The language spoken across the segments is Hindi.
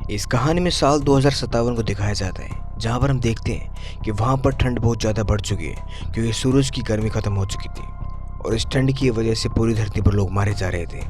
इस कहानी में साल 2057 को दिखाया जाता है, जहां पर हम देखते हैं कि वहां पर ठंड बहुत ज़्यादा बढ़ चुकी है क्योंकि सूरज की गर्मी ख़त्म हो चुकी थी और इस ठंड की वजह से पूरी धरती पर लोग मारे जा रहे थे।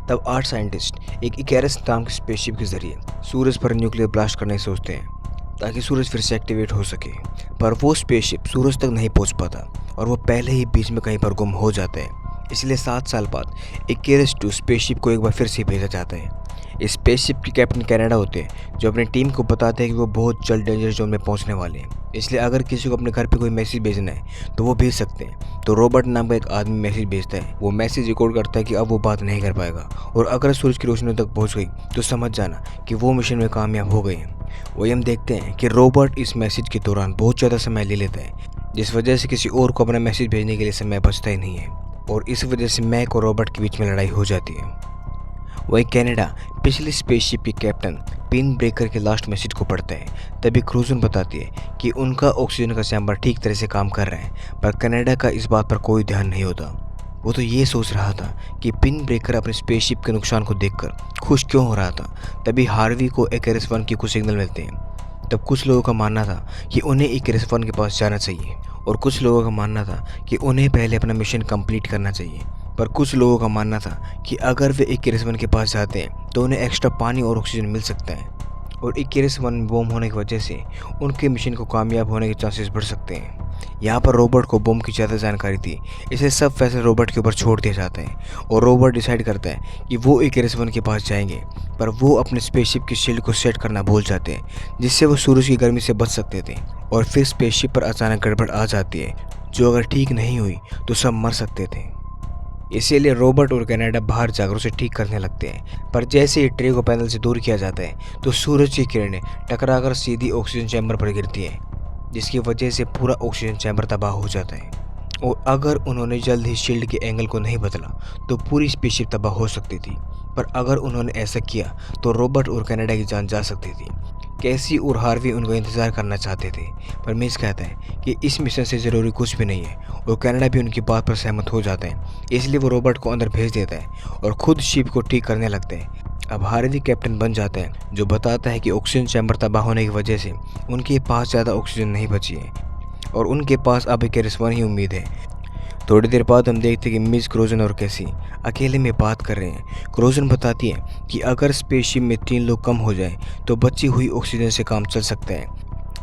तब 8 साइंटिस्ट एक इकेरस नाम के स्पेसशिप के जरिए सूरज पर न्यूक्लियर ब्लास्ट करने की सोचते हैं ताकि सूरज फिर से एक्टिवेट हो सके। पर वो स्पेसशिप सूरज तक नहीं पहुंच पाता और वो पहले ही बीच में कहीं पर गुम हो जाता है। इसलिए 7 साल बाद इकेरस 2 स्पेसशिप को एक बार फिर से भेजा जाता है। इस स्पेसशिप के कैप्टन कनाडा होते हैं, जो अपनी टीम को बताते हैं कि वो बहुत जल्द डेंजर जोन में पहुंचने वाले हैं, इसलिए अगर किसी को अपने घर पे कोई मैसेज भेजना है तो वो भेज सकते हैं। तो रॉबर्ट नाम का एक आदमी मैसेज भेजता है। वो मैसेज रिकॉर्ड करता है कि अब वो बात नहीं कर पाएगा और अगर सूरज की रोशनी तक पहुंच गई तो समझ जाना कि वो मिशन में कामयाब हो गए हैं। वही हम देखते हैं कि रॉबर्ट इस मैसेज के दौरान बहुत ज़्यादा समय ले लेता है, जिस वजह से किसी और को अपना मैसेज भेजने के लिए समय बचता ही नहीं है और इस वजह से मैक और रॉबर्ट के बीच में लड़ाई हो जाती है। वही कनाडा पिछली स्पेसशिप के कैप्टन पिन ब्रेकर के लास्ट मैसेज को पढ़ता है। तभी क्रूजन बताती है कि उनका ऑक्सीजन का चैम्बर ठीक तरह से काम कर रहा है, पर कनाडा का इस बात पर कोई ध्यान नहीं होता। वो तो ये सोच रहा था कि पिन ब्रेकर अपने स्पेसशिप के नुकसान को देखकर खुश क्यों हो रहा था। तभी हार्वी को इकेरस 1 के कुछ सिग्नल मिलते हैं। तब कुछ लोगों का मानना था कि उन्हें इकेरस 1 के पास जाना चाहिए और कुछ लोगों का मानना था कि उन्हें पहले अपना मिशन कंप्लीट करना चाहिए। पर कुछ लोगों का मानना था कि अगर वे इकेरस 1 के पास जाते हैं तो उन्हें एक्स्ट्रा पानी और ऑक्सीजन मिल सकता है और इकेरस 1 में बम होने की वजह से उनके मिशन को कामयाब होने के चांसेस बढ़ सकते हैं। यहाँ पर रॉबर्ट को बम की ज़्यादा जानकारी थी, इसलिए सब फैसले रॉबर्ट के ऊपर छोड़ दिया जाता है और रॉबर्ट डिसाइड करता है कि वो इकेरस 1 के पास जाएंगे। पर वो अपने स्पेसशिप की शील्ड को सेट करना भूल जाते हैं, जिससे वो सूरज की गर्मी से बच सकते थे। और फिर स्पेसशिप पर अचानक गड़बड़ आ जाती है, जो अगर ठीक नहीं हुई तो सब मर सकते थे। इसीलिए रॉबर्ट और कनाडा बाहर जाकर उसे ठीक करने लगते हैं। पर जैसे ही ट्रे को पैनल से दूर किया जाता है तो सूरज की किरणें टकराकर सीधी ऑक्सीजन चैम्बर पर गिरती है, जिसकी वजह से पूरा ऑक्सीजन चैम्बर तबाह हो जाता है। और अगर उन्होंने जल्द ही शील्ड के एंगल को नहीं बदला तो पूरी स्पेसशिप तबाह हो सकती थी। पर अगर उन्होंने ऐसा किया तो रॉबर्ट और कनाडा की जान जा सकती थी। कैसी और हार्वी उनका इंतज़ार करना चाहते थे, पर मिस कहता है कि इस मिशन से ज़रूरी कुछ भी नहीं है और कनाडा भी उनकी बात पर सहमत हो जाता है। इसलिए वो रॉबर्ट को अंदर भेज देता है और खुद शिप को ठीक करने लगते हैं। अब हार्वी कैप्टन बन जाता है, जो बताता है कि ऑक्सीजन चैम्बर तबाह होने की वजह से उनके पास ज़्यादा ऑक्सीजन नहीं बची है और उनके पास अब इकेरस 1 ही उम्मीद है। थोड़ी देर बाद हम देखते हैं कि मिस क्रोजन और कैसी अकेले में बात कर रहे हैं। क्रोजन बताती है कि अगर स्पेसशिप में 3 लोग कम हो जाए तो बची हुई ऑक्सीजन से काम चल सकता है।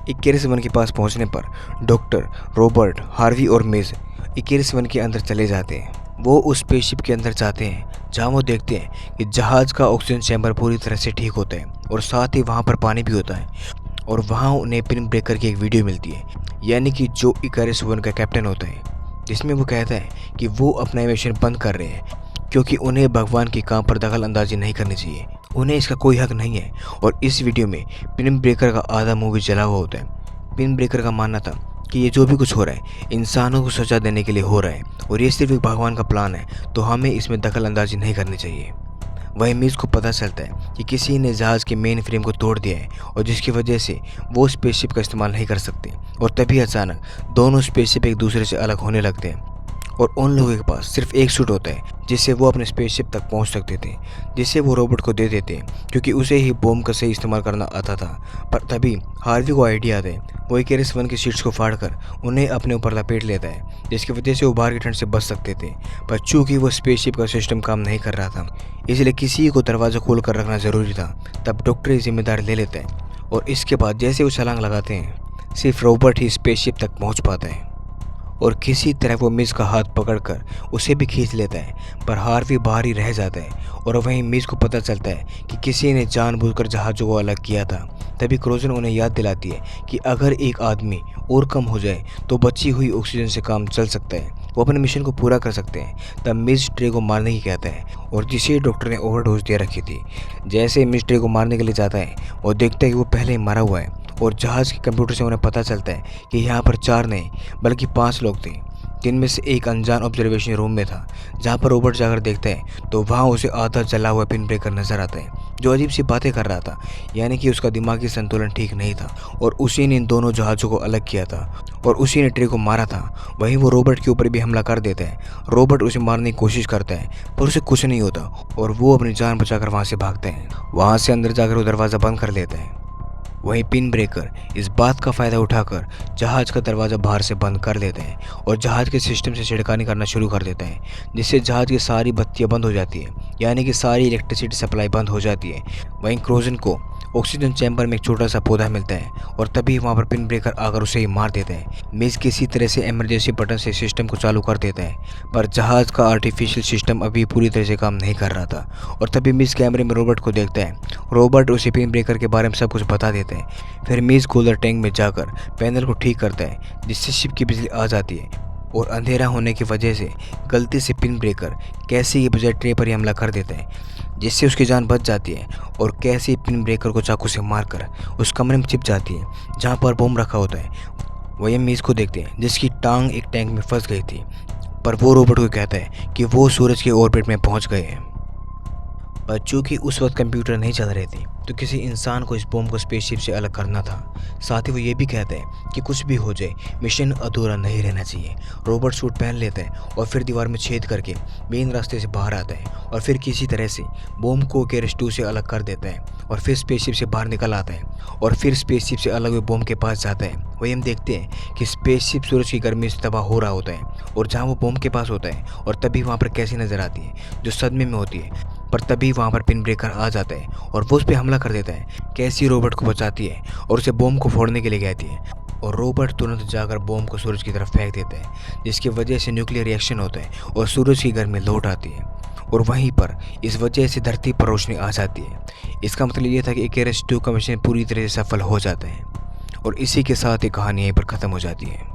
इकेरस 1 के पास पहुंचने पर डॉक्टर, रॉबर्ट, हार्वी और मिस इकेरस 1 के अंदर चले जाते हैं। वो उस स्पेसशिप के अंदर जाते हैं, जहाँ वो देखते हैं कि जहाज का ऑक्सीजन चैम्बर पूरी तरह से ठीक होता है और साथ ही वहाँ पर पानी भी होता है। और वहाँ उन्हें पिन ब्रेकर की एक वीडियो मिलती है, यानी कि जो इकेरस 1 का कैप्टन होता है, जिसमें वो कहता है कि वो अपना मिशन बंद कर रहे हैं क्योंकि उन्हें भगवान के काम पर दखल अंदाजी नहीं करनी चाहिए। उन्हें इसका कोई हक नहीं है। और इस वीडियो में पिन ब्रेकर का आधा मुंह भी जला हुआ होता है। पिन ब्रेकर का मानना था कि ये जो भी कुछ हो रहा है इंसानों को सजा देने के लिए हो रहा है और ये सिर्फ एक भगवान का प्लान है, तो हमें इसमें दखल अंदाजी नहीं करनी चाहिए। वहीं मिस को पता चलता है कि किसी ने जहाज़ के मेन फ्रेम को तोड़ दिया है और जिसकी वजह से वो स्पेसशिप का इस्तेमाल नहीं कर सकते। और तभी अचानक दोनों स्पेसशिप एक दूसरे से अलग होने लगते हैं और उन लोगों के पास सिर्फ एक सूट होता है जिससे वो अपने स्पेसशिप तक पहुंच सकते थे, जिसे वो रॉबर्ट को दे देते हैं क्योंकि उसे ही बॉम्ब का सही इस्तेमाल करना आता था। पर तभी हार्वी को आइडिया आता है। वो इकेरस 1 की शीट्स को फाड़कर उन्हें अपने ऊपर लपेट लेता है, जिसकी वजह से वो बाहर की ठंड से बच सकते थे। पर चूंकि वो स्पेसशिप का सिस्टम काम नहीं कर रहा था, इसलिए किसी को दरवाज़ा खोल कर रखना ज़रूरी था। तब डॉक्टर ये जिम्मेदारी ले लेता है और इसके बाद जैसे वो छलांग लगाते हैं, सिर्फ रॉबर्ट ही स्पेसशिप तक पहुँच पाता है और किसी तरह वो मिस का हाथ पकड़कर उसे भी खींच लेता है। पर हार्वी बाहर ही रह जाता है और वहीं मिस को पता चलता है कि किसी ने जानबूझकर जहाज़ों को अलग किया था। तभी क्रोजन उन्हें याद दिलाती है कि अगर एक आदमी और कम हो जाए तो बची हुई ऑक्सीजन से काम चल सकता है, वो अपने मिशन को पूरा कर सकते हैं। तब मिस ट्रे को मारने की कहता है और जिसे डॉक्टर ने ओवरडोज दे रखी थी। जैसे मिस ट्रे को मारने के लिए जाता है और देखता है कि वो पहले ही मरा हुआ है और जहाज़ के कंप्यूटर से उन्हें पता चलता है कि यहाँ पर 4 नहीं बल्कि 5 लोग थे, जिनमें से एक अनजान ऑब्जर्वेशन रूम में था। जहाँ पर रॉबर्ट जाकर देखता है तो वहाँ उसे आधा जला हुआ पिन ब्रेकर नजर आता है जो अजीब सी बातें कर रहा था, यानी कि उसका दिमागी संतुलन ठीक नहीं था और उसी ने इन दोनों जहाज़ों को अलग किया था और उसी ने ट्रे को मारा था। वहीं वो रॉबर्ट के ऊपर भी हमला कर देता है। रॉबर्ट उसे मारने की कोशिश करता है पर उसे कुछ नहीं होता और वो अपनी जान बचाकर वहाँ से भागता है। वहाँ से अंदर जाकर वो दरवाज़ा बंद कर लेता है। वहीं पिन ब्रेकर इस बात का फ़ायदा उठाकर जहाज़ का दरवाज़ा बाहर से बंद कर देता है और जहाज़ के सिस्टम से छिड़कानी करना शुरू कर देता है, जिससे जहाज़ की सारी बत्तियां बंद हो जाती है, यानी कि सारी इलेक्ट्रिसिटी सप्लाई बंद हो जाती है। वहीं क्रोजन को ऑक्सीजन चैम्बर में एक छोटा सा पौधा मिलता है और तभी वहाँ पर पिन ब्रेकर आकर उसे ही मार देता है। मिस किसी तरह से इमरजेंसी बटन से सिस्टम को चालू कर देता है, पर जहाज़ का आर्टिफिशियल सिस्टम अभी पूरी तरह से काम नहीं कर रहा था और तभी मिस कैमरे में रॉबर्ट को देखता है। रॉबर्ट उसे पिन ब्रेकर के बारे में सब कुछ बता देता है। फिर मिस कूलर टैंक में जाकर पैनल को ठीक करता है, जिससे शिप की बिजली आ जाती है और अंधेरा होने की वजह से गलती से पिन ब्रेकर कैसी की बजाय ट्रे पर ही हमला कर देता है, जिससे उसकी जान बच जाती है और कैसी पिन ब्रेकर को चाकू से मारकर उस कमरे में चिप जाती है जहाँ पर बम रखा होता है। वही मिस को देखते हैं जिसकी टांग एक टैंक में फंस गई थी, पर वो रॉबर्ट को कहता है कि वो सूरज के ऑर्बिट में पहुँच गए हैं। पर चूंकि उस वक्त कंप्यूटर नहीं चल रहे थे तो किसी इंसान को इस बॉम्ब को स्पेसशिप से अलग करना था। साथ ही वो ये भी कहता है कि कुछ भी हो जाए मिशन अधूरा नहीं रहना चाहिए। रॉबर्ट सूट पहन लेता है और फिर दीवार में छेद करके मेन रास्ते से बाहर आता है और फिर किसी तरह से बॉम्ब को केरस 2 से अलग कर देता है और फिर स्पेसशिप से बाहर निकल आता है और फिर स्पेसशिप से अलग हुए बॉम्ब के पास जाता है। वही हम देखते हैं कि स्पेसशिप सूरज की गर्मी से तबाह हो रहा होता है और जहाँ वो बॉम्ब के पास होता है और तभी वहाँ पर कैसी नज़र आती है जो सदमे में होती है। पर तभी वहाँ पर पिन ब्रेकर आ जाता है और वो उस पर हमला कर देता है। कैसी रॉबर्ट को बचाती है और उसे बॉम्ब को फोड़ने के लिए कहती है और रॉबर्ट तुरंत जाकर बॉम्ब को सूरज की तरफ फेंक देता है, जिसकी वजह से न्यूक्लियर रिएक्शन होता है और सूरज की गर्मी लौट आती है और वहीं पर इस वजह से धरती पर रोशनी आ जाती है। इसका मतलब ये था कि इकेरस 2 का मिशन पूरी तरह से सफल हो जाता है और इसी के साथ ये कहानी यहीं पर ख़त्म हो जाती है।